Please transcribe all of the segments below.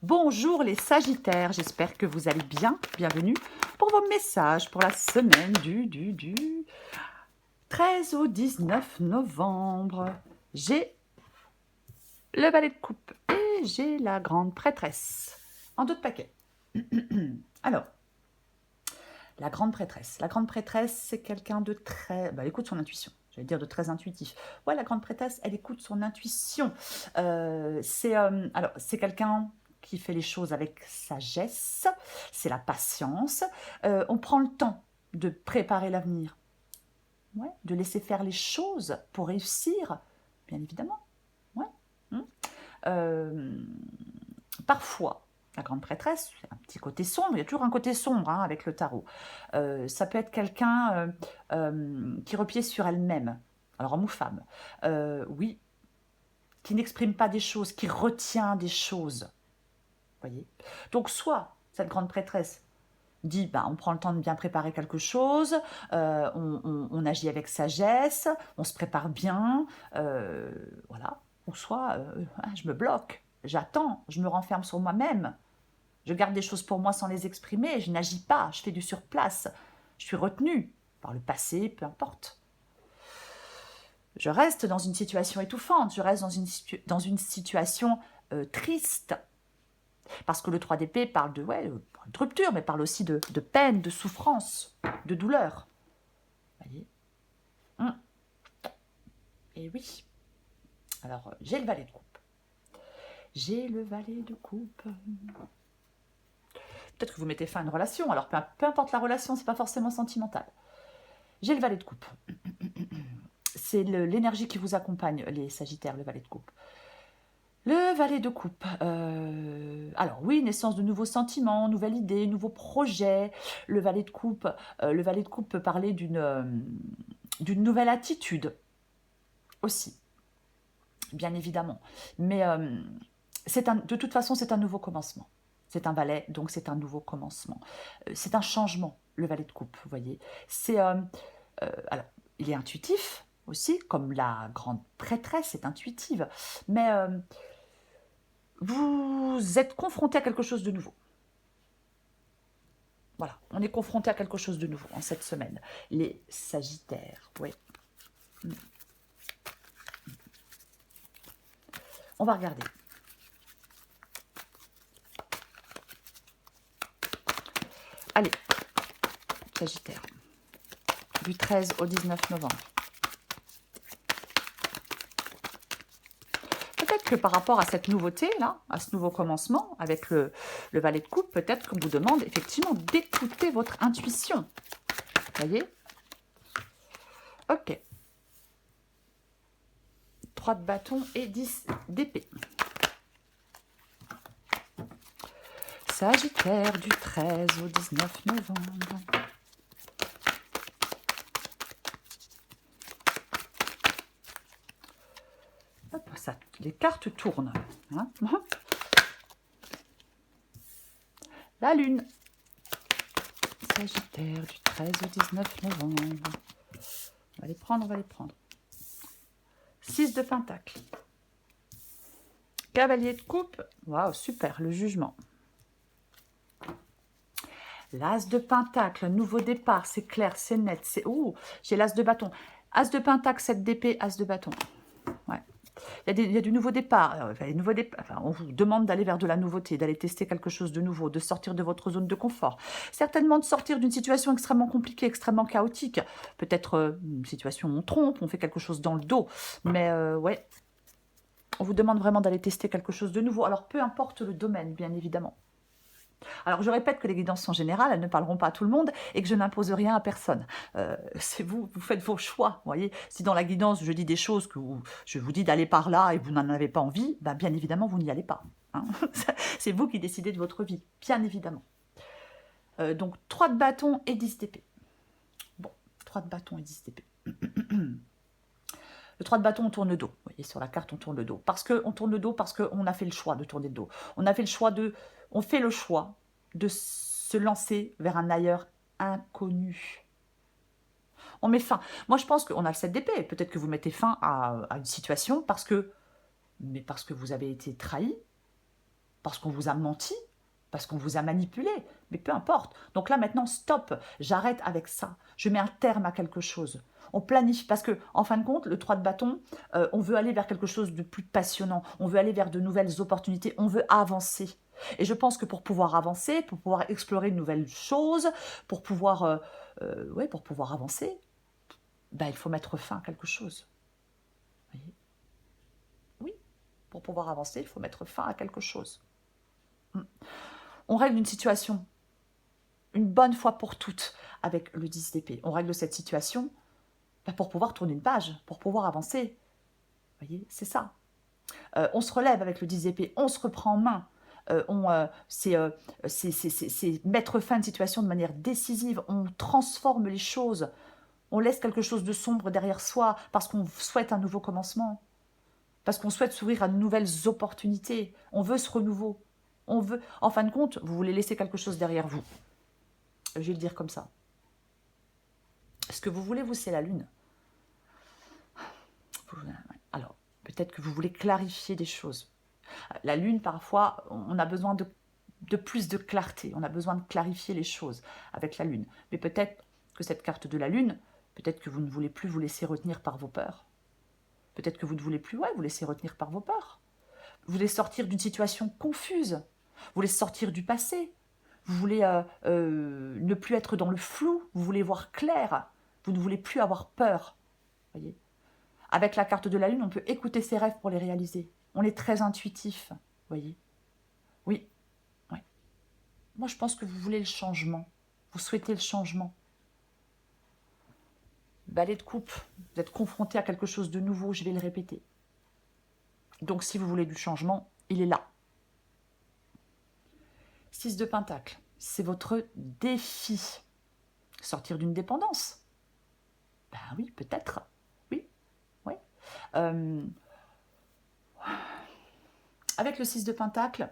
Bonjour les Sagittaires, j'espère que vous allez bien. Bienvenue pour vos messages pour la semaine du 13 au 19 novembre. J'ai le valet de coupe et j'ai la grande prêtresse en 2 paquets. Alors, la grande prêtresse. La grande prêtresse, c'est quelqu'un de très... elle écoute son intuition. J'allais dire de très intuitif. Ouais, la grande prêtresse, elle écoute son intuition. C'est quelqu'un qui fait les choses avec sagesse. C'est la patience. On prend le temps de préparer l'avenir. Ouais, de laisser faire les choses pour réussir, bien évidemment. Ouais. Parfois, la grande prêtresse, c'est un petit côté sombre, il y a toujours un côté sombre avec le tarot. Ça peut être quelqu'un qui replie sur elle-même, alors homme ou femme, oui, qui n'exprime pas des choses, qui retient des choses. Voyez. Donc soit cette grande prêtresse dit, on prend le temps de bien préparer quelque chose, on agit avec sagesse, on se prépare bien, voilà. Ou soit, je me bloque, j'attends, je me renferme sur moi-même, je garde des choses pour moi sans les exprimer, je n'agis pas, je fais du surplace, je suis retenue par le passé, peu importe. Je reste dans une situation étouffante, je reste dans une situation triste. Parce que le 3 d'épée parle de rupture, mais parle aussi de peine, de souffrance, de douleur. Voyez. Et oui. Alors, j'ai le valet de coupe. J'ai le valet de coupe. Peut-être que vous mettez fin à une relation. Alors, peu importe la relation, c'est pas forcément sentimental. J'ai le valet de coupe. C'est l'énergie qui vous accompagne, les Sagittaires, le valet de coupe. Le valet de coupe. Alors oui, naissance de nouveaux sentiments, nouvelles idées, nouveaux projets. Le valet de coupe peut parler d'une nouvelle attitude aussi, bien évidemment. Mais de toute façon, c'est un nouveau commencement. C'est un valet, donc c'est un nouveau commencement. C'est un changement, le valet de coupe, vous voyez. Alors, il est intuitif aussi, comme la grande prêtresse est intuitive, mais vous êtes confronté à quelque chose de nouveau. Voilà, on est confronté à quelque chose de nouveau en cette semaine. Les Sagittaires, oui. On va regarder. Allez, Sagittaire, du 13 au 19 novembre. Peut-être que par rapport à cette nouveauté, là, à ce nouveau commencement, avec le valet de coupe, peut-être qu'on vous demande effectivement d'écouter votre intuition. Voyez? Ok. 3 de bâton et 10 d'épée. Sagittaire, du 13 au 19 novembre. Hop, les cartes tournent. Hein. La lune. Sagittaire, du 13 au 19 novembre. On va les prendre, 6 de pentacle. Cavalier de coupe. Waouh, super, le jugement. L'as de pentacle, nouveau départ, c'est clair, c'est net. J'ai l'as de bâton. As de pentacle, 7 d'épée, as de bâton. Ouais. Il y a du nouveau départ. On vous demande d'aller vers de la nouveauté, d'aller tester quelque chose de nouveau, de sortir de votre zone de confort. Certainement de sortir d'une situation extrêmement compliquée, extrêmement chaotique. Peut-être une situation où on trompe, on fait quelque chose dans le dos. Mais ouais, on vous demande vraiment d'aller tester quelque chose de nouveau. Alors, peu importe le domaine, bien évidemment. Alors, je répète que les guidances sont générales, elles ne parleront pas à tout le monde et que je n'impose rien à personne. C'est vous faites vos choix, vous voyez. Si dans la guidance, je dis des choses que je vous dis d'aller par là et vous n'en avez pas envie, bien évidemment, vous n'y allez pas. Hein. C'est vous qui décidez de votre vie, bien évidemment. Donc, 3 de bâton et 10 d'épée. Bon, 3 de bâton et 10 d'épée. Le 3 de bâton, on tourne le dos. Vous voyez, sur la carte, on tourne le dos. On tourne le dos parce qu'on a fait le choix de tourner le dos. On fait le choix de se lancer vers un ailleurs inconnu. On met fin. Moi, je pense qu'on a le 7 d'épée. Peut-être que vous mettez fin à une situation parce que vous avez été trahi, parce qu'on vous a menti, parce qu'on vous a manipulé, mais peu importe. Donc là maintenant, stop, j'arrête avec ça. Je mets un terme à quelque chose. On planifie, parce que en fin de compte, le 3 de bâton, on veut aller vers quelque chose de plus passionnant, on veut aller vers de nouvelles opportunités, on veut avancer. Et je pense que pour pouvoir avancer, pour pouvoir explorer de nouvelles choses, pour pouvoir, ouais, pour pouvoir avancer, ben, il faut mettre fin à quelque chose. Vous voyez? Oui, pour pouvoir avancer, il faut mettre fin à quelque chose. On règle une situation une bonne fois pour toutes avec le 10 d'épée. On règle cette situation pour pouvoir tourner une page, pour pouvoir avancer. Vous voyez, c'est ça. On se relève avec le 10 d'épée, on se reprend en main. C'est mettre fin à une situation de manière décisive. On transforme les choses. On laisse quelque chose de sombre derrière soi parce qu'on souhaite un nouveau commencement. Parce qu'on souhaite s'ouvrir à de nouvelles opportunités. On veut ce renouveau. On veut, en fin de compte, vous voulez laisser quelque chose derrière vous. Je vais le dire comme ça. Ce que vous voulez, vous, c'est la lune. Alors, peut-être que vous voulez clarifier des choses. La lune, parfois, on a besoin de plus de clarté. On a besoin de clarifier les choses avec la lune. Mais peut-être que cette carte de la lune, peut-être que vous ne voulez plus vous laisser retenir par vos peurs. Peut-être que vous ne voulez plus vous laisser retenir par vos peurs. Vous voulez sortir d'une situation confuse. Vous voulez sortir du passé. Vous voulez ne plus être dans le flou. Vous voulez voir clair. Vous ne voulez plus avoir peur. Voyez. Avec la carte de la lune, on peut écouter ses rêves pour les réaliser. On est très intuitif. Voyez. Oui. Oui. Moi, je pense que vous voulez le changement. Vous souhaitez le changement. Balai de coupe. Vous êtes confronté à quelque chose de nouveau. Je vais le répéter. Donc, si vous voulez du changement, il est là. 6 de Pentacle, c'est votre défi. Sortir d'une dépendance. Ben oui, peut-être. Oui, oui. Avec le 6 de Pentacle,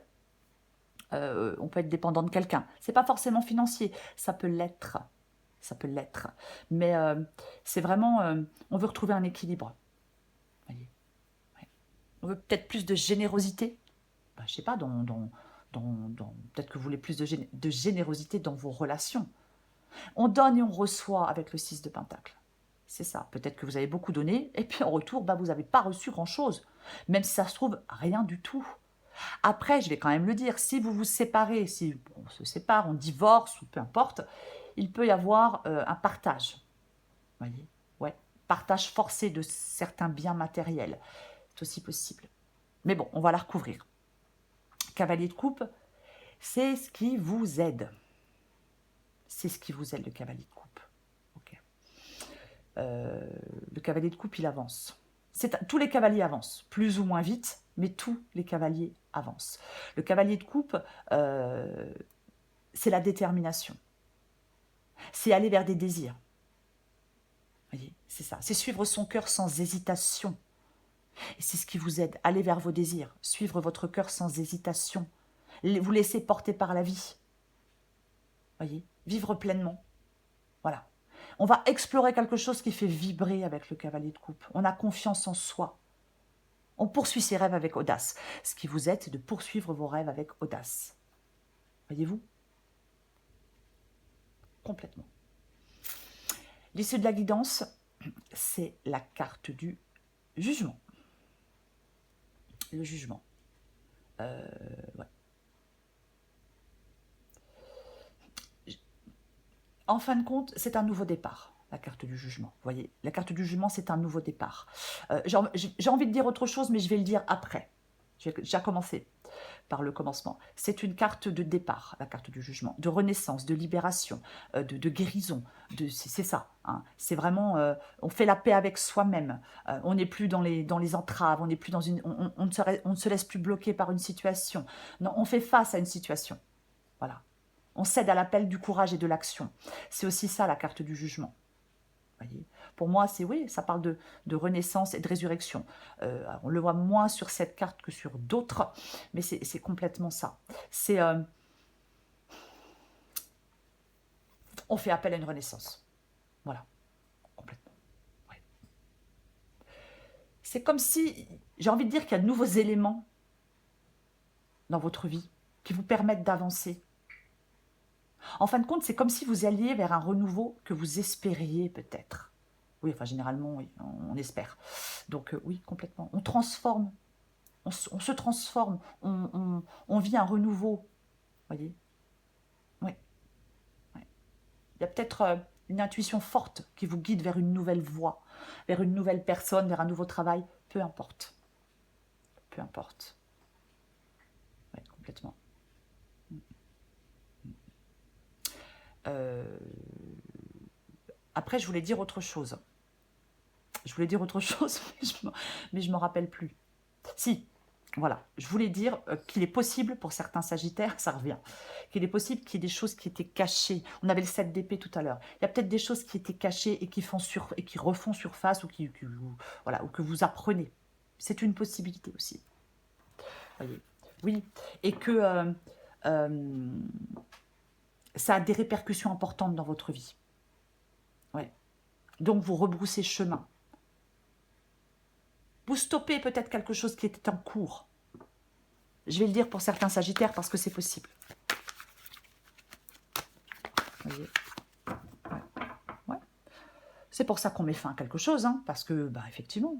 on peut être dépendant de quelqu'un. C'est pas forcément financier, ça peut l'être. Ça peut l'être. Mais c'est vraiment, on veut retrouver un équilibre. Voyez. Ouais. On veut peut-être plus de générosité. Ben, je sais pas, peut-être que vous voulez plus de générosité dans vos relations. On donne et on reçoit avec le 6 de Pentacle. C'est ça. Peut-être que vous avez beaucoup donné, et puis en retour, bah, vous n'avez pas reçu grand-chose. Même si ça se trouve, rien du tout. Après, je vais quand même le dire, si vous vous séparez, si on se sépare, on divorce, ou peu importe, il peut y avoir un partage. Vous voyez? Ouais. Partage forcé de certains biens matériels. C'est aussi possible. Mais bon, on va la recouvrir. Cavalier de coupe, c'est ce qui vous aide. C'est ce qui vous aide, le cavalier de coupe. Ok. Le cavalier de coupe, il avance. Tous les cavaliers avancent, plus ou moins vite, mais tous les cavaliers avancent. Le cavalier de coupe, c'est la détermination. C'est aller vers des désirs. Vous voyez, c'est ça. C'est suivre son cœur sans hésitation. Et c'est ce qui vous aide. Aller vers vos désirs. Suivre votre cœur sans hésitation. Vous laisser porter par la vie. Vous voyez, vivre pleinement. Voilà. On va explorer quelque chose qui fait vibrer avec le cavalier de coupe. On a confiance en soi. On poursuit ses rêves avec audace. Ce qui vous aide, c'est de poursuivre vos rêves avec audace. Voyez-vous? Complètement. L'issue de la guidance, c'est la carte du jugement. Le jugement. Ouais. En fin de compte, c'est un nouveau départ, la carte du jugement. Vous voyez, la carte du jugement, c'est un nouveau départ. J'ai envie de dire autre chose, mais je vais le dire après. J'ai déjà commencé par le commencement. C'est une carte de départ, la carte du jugement, de renaissance, de libération, de guérison. C'est ça. Hein. C'est vraiment, on fait la paix avec soi-même. On n'est plus dans les entraves, on n'est plus dans on ne se laisse plus bloquer par une situation. Non, on fait face à une situation. Voilà. On cède à l'appel du courage et de l'action. C'est aussi ça, la carte du jugement. Voyez. Pour moi, oui, ça parle de renaissance et de résurrection. On le voit moins sur cette carte que sur d'autres, mais c'est complètement ça. On fait appel à une renaissance. Voilà, complètement. Ouais. C'est comme si, j'ai envie de dire qu'il y a de nouveaux éléments dans votre vie qui vous permettent d'avancer. En fin de compte, c'est comme si vous alliez vers un renouveau que vous espériez peut-être. Oui, enfin généralement, oui, on espère. Donc oui, complètement. On transforme, on se transforme, on vit un renouveau. Voyez. Oui. Ouais. Il y a peut-être une intuition forte qui vous guide vers une nouvelle voie, vers une nouvelle personne, vers un nouveau travail. Peu importe. Peu importe. Oui, complètement. Euh, Après, je voulais dire autre chose. Je voulais dire autre chose, mais je ne me rappelle plus. Si, voilà. Je voulais dire qu'il est possible, pour certains sagittaires, ça revient, qu'il est possible qu'il y ait des choses qui étaient cachées. On avait le 7 d'épée tout à l'heure. Il y a peut-être des choses qui étaient cachées et et qui refont surface voilà, ou que vous apprenez. C'est une possibilité aussi. Voyez. Oui. Et que euh, ça a des répercussions importantes dans votre vie. Ouais. Donc, vous rebroussez chemin. Vous stoppez peut-être quelque chose qui était en cours. Je vais le dire pour certains sagittaires parce que c'est possible. Vous voyez. Ouais. Ouais. C'est pour ça qu'on met fin à quelque chose, hein, parce que, bah, effectivement,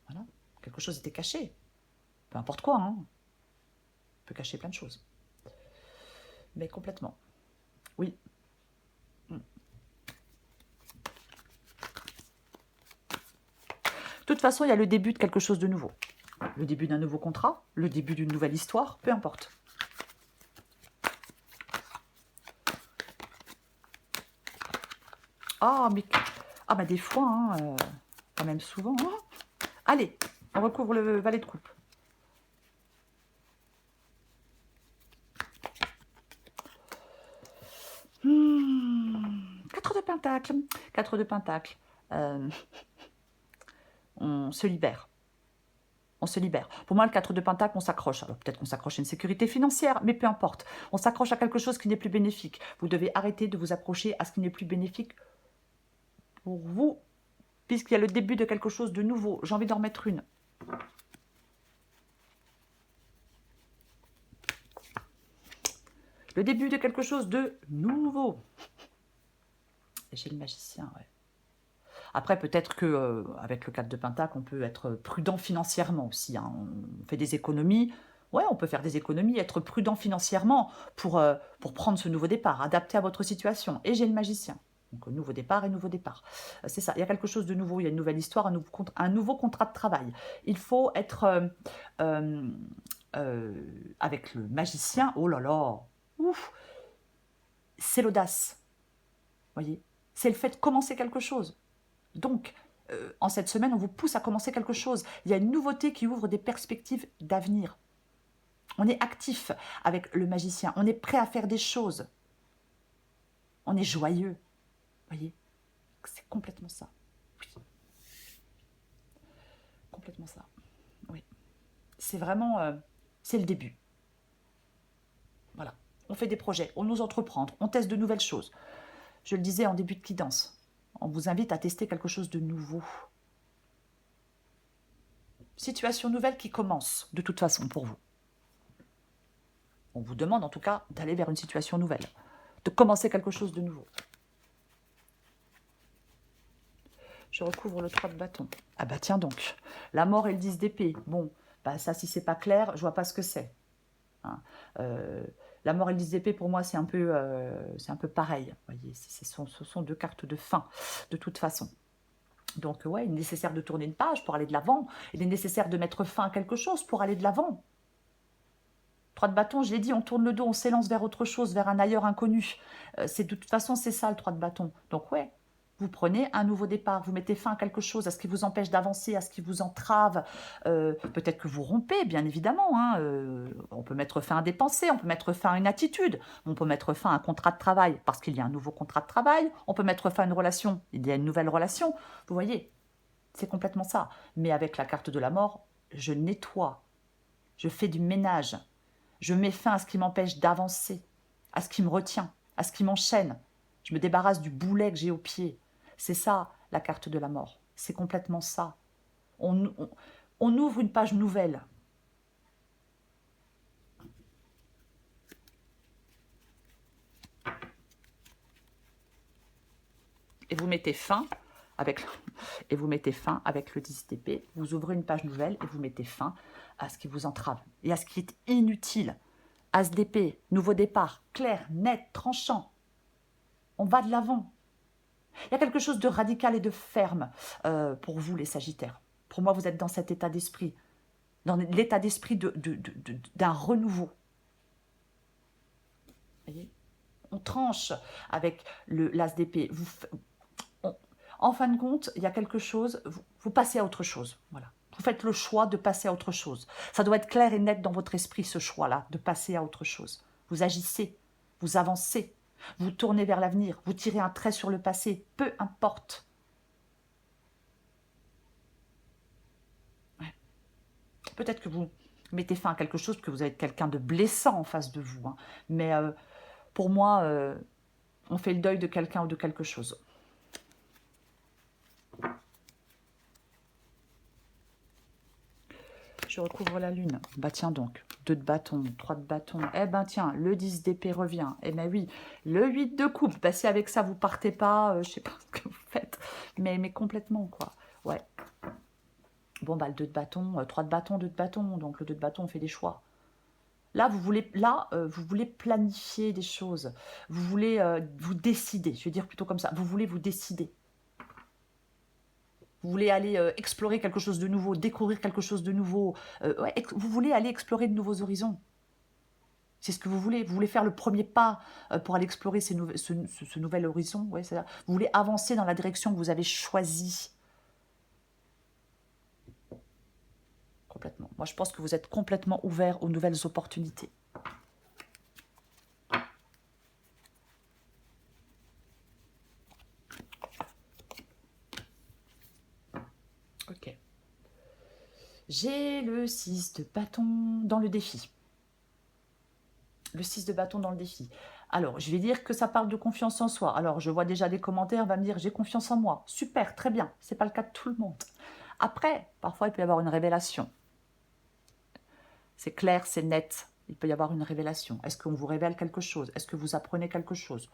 voilà, quelque chose était caché. Peu importe quoi, hein. On peut cacher plein de choses. Mais complètement. Oui. De toute façon, il y a le début de quelque chose de nouveau. Le début d'un nouveau contrat, le début d'une nouvelle histoire, peu importe. Ah, mais... Ah, bah des fois, hein, quand même souvent. Hein. Allez, on recouvre le valet de coupe. Hmm, 4 de Pentacle. 4 de Pentacle. On se libère. On se libère. Pour moi, le 4 de Pentacle, on s'accroche. Alors peut-être qu'on s'accroche à une sécurité financière, mais peu importe. On s'accroche à quelque chose qui n'est plus bénéfique. Vous devez arrêter de vous accrocher à ce qui n'est plus bénéfique pour vous, puisqu'il y a le début de quelque chose de nouveau. J'ai envie d'en mettre une. Le début de quelque chose de nouveau. Et j'ai le magicien, ouais. Après, peut-être que avec le 4 de Pentacle, on peut être prudent financièrement aussi. Hein. On fait des économies. Ouais, on peut faire des économies, être prudent financièrement pour prendre ce nouveau départ, adapté à votre situation. Et j'ai le magicien. Donc, nouveau départ et nouveau départ. C'est ça, il y a quelque chose de nouveau, il y a une nouvelle histoire, un nouveau contrat de travail. Il faut être avec le magicien. Oh là là, ouf, c'est l'audace. Voyez, c'est le fait de commencer quelque chose. Donc, en cette semaine, on vous pousse à commencer quelque chose. Il y a une nouveauté qui ouvre des perspectives d'avenir. On est actif avec le magicien. On est prêt à faire des choses. On est joyeux. Vous voyez, c'est complètement ça. Oui. Complètement ça. Oui. C'est vraiment... c'est le début. Voilà. On fait des projets, on ose entreprendre, on teste de nouvelles choses. Je le disais en début de guidance. On vous invite à tester quelque chose de nouveau. Situation nouvelle qui commence, de toute façon, pour vous. On vous demande en tout cas d'aller vers une situation nouvelle, de commencer quelque chose de nouveau. Je recouvre le 3 de bâton. Ah bah tiens donc, la mort et le 10 d'épée. Bon, bah ça si c'est pas clair, je vois pas ce que c'est. Hein. La mort et le 10 d'épée pour moi c'est un peu pareil. Vous voyez, ce sont deux cartes de fin, de toute façon. Donc ouais, il est nécessaire de tourner une page pour aller de l'avant. Il est nécessaire de mettre fin à quelque chose pour aller de l'avant. 3 de bâton, je l'ai dit, on tourne le dos, on s'élance vers autre chose, vers un ailleurs inconnu. C'est de toute façon, c'est ça le 3 de bâton. Donc ouais, vous prenez un nouveau départ, vous mettez fin à quelque chose, à ce qui vous empêche d'avancer, à ce qui vous entrave. Peut-être que vous rompez, bien évidemment. Hein, on peut mettre fin à des pensées, on peut mettre fin à une attitude, on peut mettre fin à un contrat de travail parce qu'il y a un nouveau contrat de travail, on peut mettre fin à une relation, il y a une nouvelle relation. Vous voyez, c'est complètement ça. Mais avec la carte de la mort, je nettoie, je fais du ménage. Je mets fin à ce qui m'empêche d'avancer, à ce qui me retient, à ce qui m'enchaîne. Je me débarrasse du boulet que j'ai au pied. C'est ça, la carte de la mort. C'est complètement ça. On ouvre une page nouvelle. et vous mettez fin avec, et vous mettez fin avec le 10 d'épée. Vous ouvrez une page nouvelle et vous mettez fin à ce qui vous entrave et à ce qui est inutile. As d'épée, nouveau départ, clair, net, tranchant. On va de l'avant. Il y a quelque chose de radical et de ferme pour vous, les Sagittaires. Pour moi, vous êtes dans cet état d'esprit, dans l'état d'esprit d'un renouveau. Vous voyez, on tranche avec l'as d'épée. En fin de compte, il y a quelque chose, vous passez à autre chose. Voilà. Vous faites le choix de passer à autre chose. Ça doit être clair et net dans votre esprit, ce choix-là, de passer à autre chose. Vous agissez, vous avancez, vous tournez vers l'avenir, vous tirez un trait sur le passé, peu importe. Ouais. Peut-être que vous mettez fin à quelque chose, parce que vous avez quelqu'un de blessant en face de vous. Hein. Mais pour moi, on fait le deuil de quelqu'un ou de quelque chose. Je recouvre la lune. Bah tiens donc, 2 de bâton, 3 de bâton. Eh ben tiens, le 10 d'épée revient. Eh ben oui, le 8 de coupe. Bah si avec ça vous partez pas, je sais pas ce que vous faites, mais complètement quoi. Ouais. Bon bah le 2 de bâton, 3 de bâton, 2 de bâton. Donc le 2 de bâton, on fait des choix. Là, vous voulez planifier des choses. Vous voulez vous décider. Je vais dire plutôt comme ça. Vous voulez vous décider. Vous voulez aller explorer quelque chose de nouveau, découvrir quelque chose de nouveau. Ouais, vous voulez aller explorer de nouveaux horizons. C'est ce que vous voulez. Vous voulez faire le premier pas pour aller explorer ce nouvel horizon. Ouais, vous voulez avancer dans la direction que vous avez choisie. Complètement. Moi, je pense que vous êtes complètement ouvert aux nouvelles opportunités. Ok. J'ai le 6 de bâton dans le défi. Le 6 de bâton dans le défi. Alors, je vais dire que ça parle de confiance en soi. Alors, je vois déjà des commentaires, on va me dire, j'ai confiance en moi. Super, très bien. Ce n'est pas le cas de tout le monde. Après, parfois, il peut y avoir une révélation. C'est clair, c'est net. Il peut y avoir une révélation. Est-ce qu'on vous révèle quelque chose? Est-ce que vous apprenez quelque chose?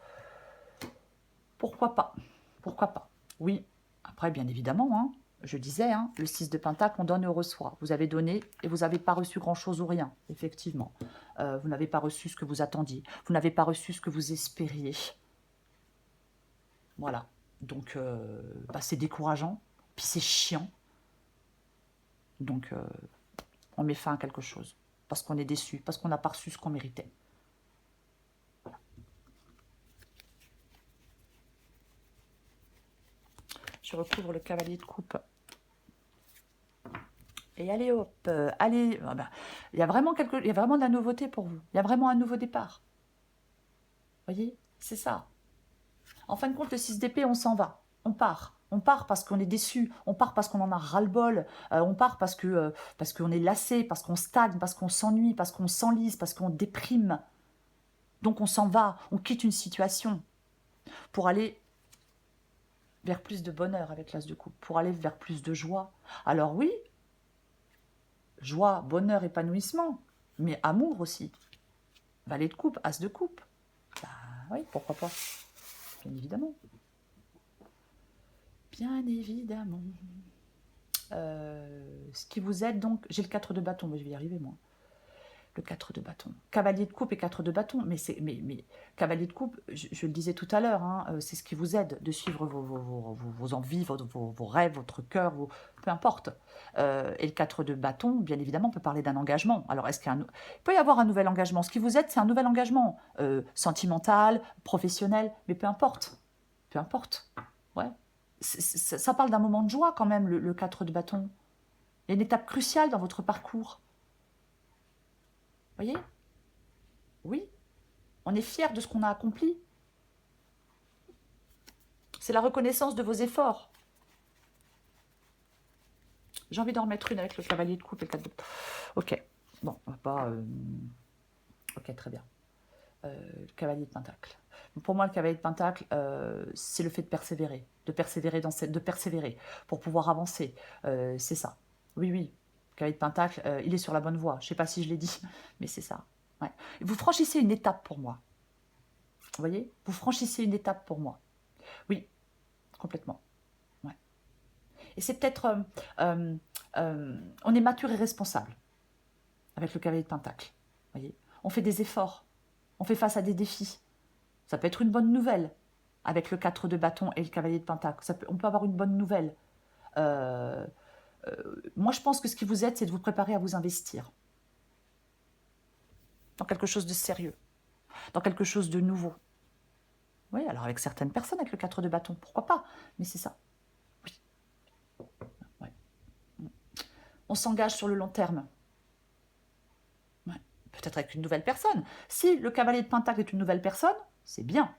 Pourquoi pas? Pourquoi pas? Oui. Après, bien évidemment, hein, je disais, hein, le 6 de Pentacle, on donne et on reçoit. Vous avez donné et vous n'avez pas reçu grand-chose ou rien, effectivement. Vous n'avez pas reçu ce que vous attendiez. Vous n'avez pas reçu ce que vous espériez. Voilà. Donc, bah, c'est décourageant. Puis c'est chiant. Donc, on met fin à quelque chose. Parce qu'on est déçu, parce qu'on n'a pas reçu ce qu'on méritait. Je recouvre le cavalier de coupe. Et allez hop, allez, il y a vraiment de la nouveauté pour vous. Il y a vraiment un nouveau départ. Vous voyez, c'est ça. En fin de compte, le 6 d'épée, on s'en va. On part. On part parce qu'on est déçu. On part parce qu'on en a ras-le-bol. On part parce qu'on est lassé, parce qu'on stagne, parce qu'on s'ennuie, parce qu'on s'enlise, parce qu'on déprime. Donc on s'en va. On quitte une situation pour aller vers plus de bonheur avec l'as de coupe, pour aller vers plus de joie. Alors oui, joie, bonheur, épanouissement, mais amour aussi. Valet de coupe, as de coupe. Bah oui, pourquoi pas. Bien évidemment. Bien évidemment. Ce qui vous aide donc, j'ai le 4 de bâton, mais je vais y arriver moi. Le 4 de bâton. Cavalier de coupe et 4 de bâton, mais cavalier de coupe, je le disais tout à l'heure, hein, c'est ce qui vous aide de suivre vos envies, vos rêves, votre cœur, peu importe. Et le 4 de bâton, bien évidemment, peut parler d'un engagement. Alors, il peut y avoir un nouvel engagement. Ce qui vous aide, c'est un nouvel engagement, sentimental, professionnel, mais peu importe. Peu importe. Ouais. Ça parle d'un moment de joie quand même, le 4 de bâton. Il y a une étape cruciale dans votre parcours. Vous voyez? Oui. On est fier de ce qu'on a accompli. C'est la reconnaissance de vos efforts. J'ai envie d'en remettre une avec le cavalier de coupe et le 4 de... Ok. Bon, on va pas... Ok, très bien. Le cavalier de pentacle. Pour moi, le cavalier de pentacle, c'est le fait de persévérer. De persévérer pour pouvoir avancer. C'est ça. Oui, oui. Le cavalier de pentacle, il est sur la bonne voie. Je ne sais pas si je l'ai dit, mais c'est ça. Ouais. Vous franchissez une étape pour moi. Vous voyez? Vous franchissez une étape pour moi. Oui. complètement. Ouais. Et c'est peut-être... on est mature et responsable avec le cavalier de Pentacle. Voyez, on fait des efforts, on fait face à des défis. Ça peut être une bonne nouvelle avec le 4 de bâton et le cavalier de Pentacle. On peut avoir une bonne nouvelle. Euh, Moi, je pense que ce qui vous aide, c'est de vous préparer à vous investir dans quelque chose de sérieux, dans quelque chose de nouveau. Oui, alors avec certaines personnes, avec le 4 de bâton, pourquoi pas? Mais c'est ça. Oui. Ouais. On s'engage sur le long terme. Ouais. Peut-être avec une nouvelle personne. Si le cavalier de Pentacle est une nouvelle personne, c'est bien.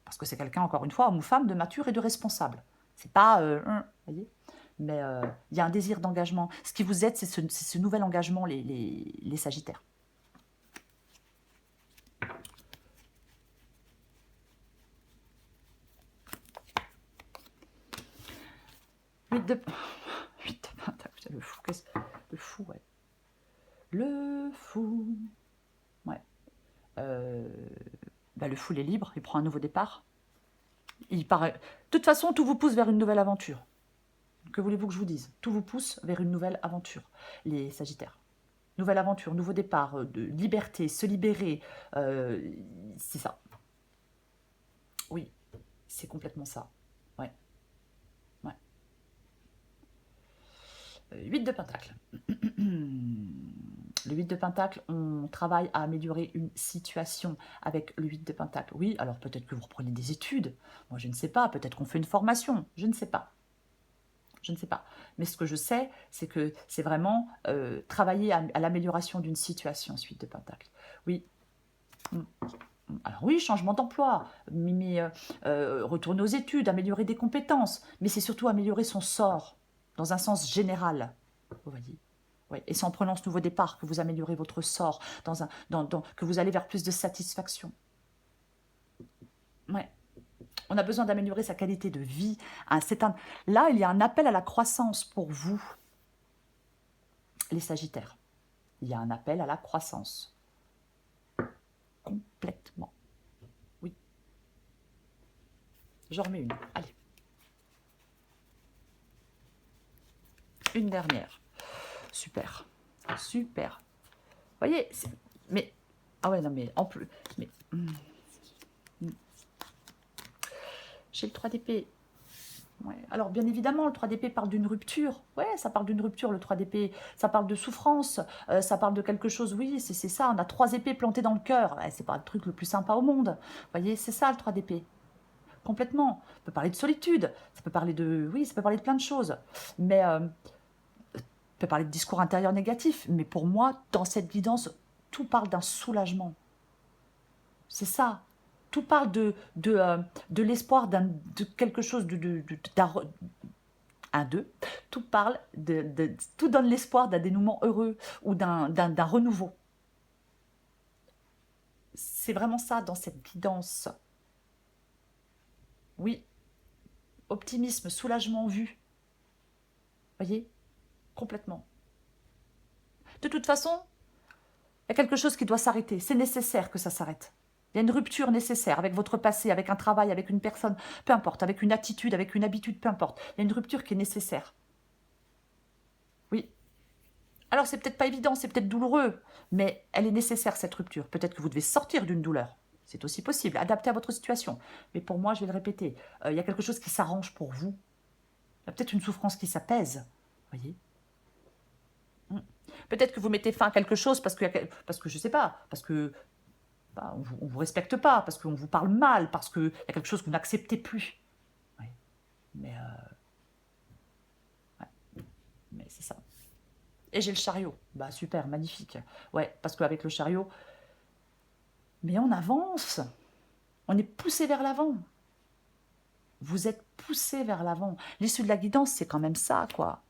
Parce que c'est quelqu'un, encore une fois, homme ou femme, de mature et de responsable. C'est pas... voyez, mais il y a un désir d'engagement. Ce qui vous aide, c'est ce nouvel engagement, les Sagittaires. Huit de... 8 de Pentacle, le fou. Le fou, ouais. Le fou. Ouais. Le fou, il est libre, il prend un nouveau départ. Il paraît... De toute façon, tout vous pousse vers une nouvelle aventure. Que voulez-vous que je vous dise? Tout vous pousse vers une nouvelle aventure, les Sagittaires. Nouvelle aventure, nouveau départ, de liberté, se libérer, c'est ça. Oui, c'est complètement ça. Ouais, ouais. 8 de Pentacle. Le 8 de Pentacle, on travaille à améliorer une situation avec le 8 de Pentacle. Oui, alors peut-être que vous reprenez des études. Moi, je ne sais pas. Peut-être qu'on fait une formation. Je ne sais pas. Je ne sais pas. Mais ce que je sais, c'est que c'est vraiment travailler à l'amélioration d'une situation, ce 8 de Pentacle. Oui. Alors oui, changement d'emploi, mais retourner aux études, améliorer des compétences. Mais c'est surtout améliorer son sort, dans un sens général. Vous voyez? Oui. Et c'est en prenant ce nouveau départ que vous améliorez votre sort, que vous allez vers plus de satisfaction. Ouais. On a besoin d'améliorer sa qualité de vie. Là, il y a un appel à la croissance pour vous, les Sagittaires. Il y a un appel à la croissance. Complètement. Oui. J'en remets une. Allez. Une dernière. Super. Super. Vous voyez, mais... Ah ouais, non, mais en plus... Mais... J'ai le 3 d'épée. Ouais. Alors, bien évidemment, le 3 d'épée parle d'une rupture. Ouais, ça parle d'une rupture, le 3 d'épée. Ça parle de souffrance. Ça parle de quelque chose, oui, c'est ça. On a 3 épées plantées dans le cœur. Ouais, c'est pas le truc le plus sympa au monde. Vous voyez, c'est ça, le 3 d'épée. Complètement. Ça peut parler de solitude. Ça peut parler de... Oui, ça peut parler de plein de choses. Mais... peut parler de discours intérieur négatif, mais pour moi, dans cette guidance, tout parle d'un soulagement. C'est ça. Tout parle de l'espoir de quelque chose, un, deux. Tout parle tout donne l'espoir d'un dénouement heureux ou d'un renouveau. C'est vraiment ça dans cette guidance. Oui, optimisme, soulagement vu. Voyez, complètement. De toute façon, il y a quelque chose qui doit s'arrêter. C'est nécessaire que ça s'arrête. Il y a une rupture nécessaire avec votre passé, avec un travail, avec une personne, peu importe, avec une attitude, avec une habitude, peu importe. Il y a une rupture qui est nécessaire. Oui. Alors, c'est peut-être pas évident, c'est peut-être douloureux, mais elle est nécessaire, cette rupture. Peut-être que vous devez sortir d'une douleur. C'est aussi possible, adapté à votre situation. Mais pour moi, je vais le répéter, il y a quelque chose qui s'arrange pour vous. Il y a peut-être une souffrance qui s'apaise. Voyez? Peut-être que vous mettez fin à quelque chose parce que je ne sais pas, parce que on ne vous respecte pas, parce qu'on vous parle mal, parce qu'il y a quelque chose que vous n'acceptez plus. Ouais. Mais, mais c'est ça. Et j'ai le chariot. Bah super, magnifique. Ouais, parce qu'avec le chariot, mais on avance. On est poussé vers l'avant. Vous êtes poussé vers l'avant. L'issue de la guidance, c'est quand même ça, quoi.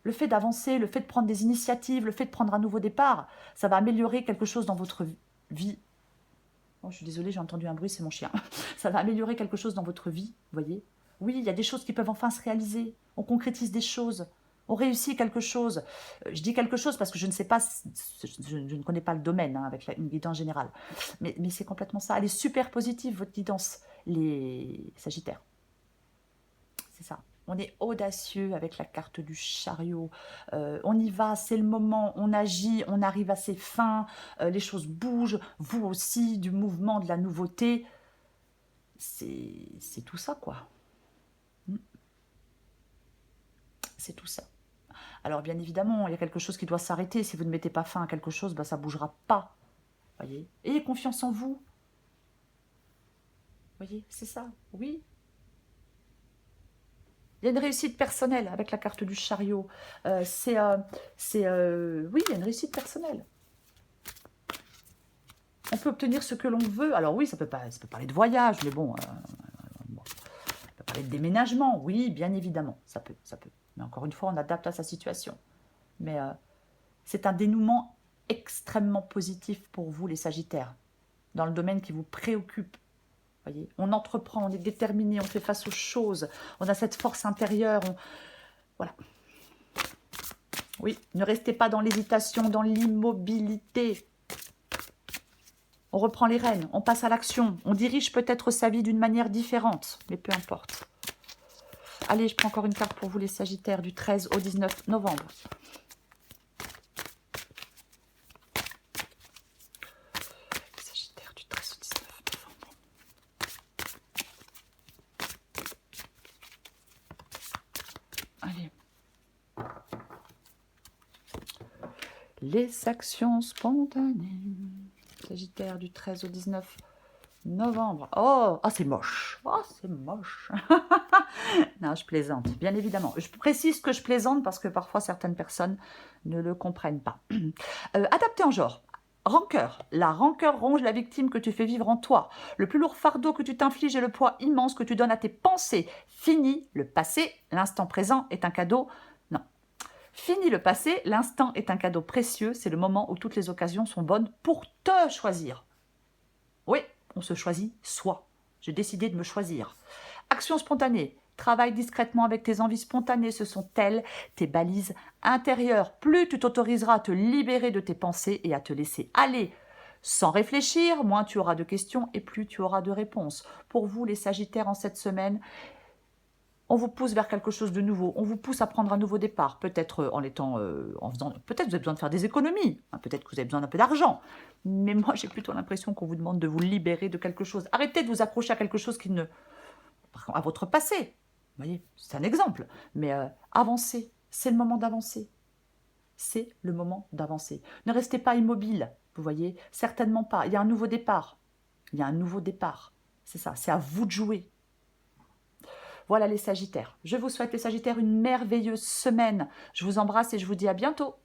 Le fait d'avancer, le fait de prendre des initiatives, le fait de prendre un nouveau départ, ça va améliorer quelque chose dans votre vie. Oh, je suis désolée, j'ai entendu un bruit, c'est mon chien. Ça va améliorer quelque chose dans votre vie, vous voyez? Oui, il y a des choses qui peuvent enfin se réaliser. On concrétise des choses. On réussit quelque chose. Je dis quelque chose parce que je ne sais pas, je ne connais pas le domaine avec une guidance générale. Mais c'est complètement ça. Elle est super positive, votre guidance, les Sagittaires. c'est ça. On est audacieux avec la carte du chariot. On y va, c'est le moment, on agit, on arrive à ses fins, les choses bougent, vous aussi, du mouvement, de la nouveauté. C'est tout ça, quoi. Mm. C'est tout ça. Alors, bien évidemment, il y a quelque chose qui doit s'arrêter. Si vous ne mettez pas fin à quelque chose, bah, ça ne bougera pas. Voyez. Ayez confiance en vous. Voyez, c'est ça. Oui. Il y a une réussite personnelle avec la carte du chariot. Oui, il y a une réussite personnelle. On peut obtenir ce que l'on veut. Alors oui, ça peut parler de voyage, mais bon, ça peut parler de déménagement. Oui, bien évidemment, ça peut. Mais encore une fois, on adapte à sa situation. Mais c'est un dénouement extrêmement positif pour vous, les Sagittaires, dans le domaine qui vous préoccupe. Voyez, on entreprend, on est déterminé, on fait face aux choses, on a cette force intérieure. Voilà. Oui, ne restez pas dans l'hésitation, dans l'immobilité. On reprend les rênes, on passe à l'action, on dirige peut-être sa vie d'une manière différente, mais peu importe. Allez, je prends encore une carte pour vous, les Sagittaires, du 13 au 19 novembre. Sagittaire, du 13 au 19 novembre. Allez. Les actions spontanées. Sagittaire, du 13 au 19 novembre. Oh, c'est moche. Oh, c'est moche. Non, je plaisante, bien évidemment. Je précise que je plaisante parce que parfois certaines personnes ne le comprennent pas. Adapté en genre. Rancœur. La rancœur ronge la victime que tu fais vivre en toi. Le plus lourd fardeau que tu t'infliges est le poids immense que tu donnes à tes pensées. Fini le passé, l'instant présent est un cadeau. Non. Fini le passé, l'instant est un cadeau précieux. C'est le moment où toutes les occasions sont bonnes pour te choisir. Oui, on se choisit soi. J'ai décidé de me choisir. Action spontanée. Travaille discrètement avec tes envies spontanées. Ce sont elles, tes balises intérieures. Plus tu t'autoriseras à te libérer de tes pensées et à te laisser aller sans réfléchir, moins tu auras de questions et plus tu auras de réponses. Pour vous, les Sagittaires, en cette semaine, on vous pousse vers quelque chose de nouveau. On vous pousse à prendre un nouveau départ. Peut-être peut-être vous avez besoin de faire des économies. Peut-être que vous avez besoin d'un peu d'argent. Mais moi, j'ai plutôt l'impression qu'on vous demande de vous libérer de quelque chose. Arrêtez de vous accrocher à quelque chose qui ne... à votre passé. Vous voyez, c'est un exemple. Mais avancez. C'est le moment d'avancer. C'est le moment d'avancer. Ne restez pas immobile. Vous voyez, certainement pas. Il y a un nouveau départ. Il y a un nouveau départ. C'est ça. C'est à vous de jouer. Voilà les Sagittaires. Je vous souhaite, les Sagittaires, une merveilleuse semaine. Je vous embrasse et je vous dis à bientôt.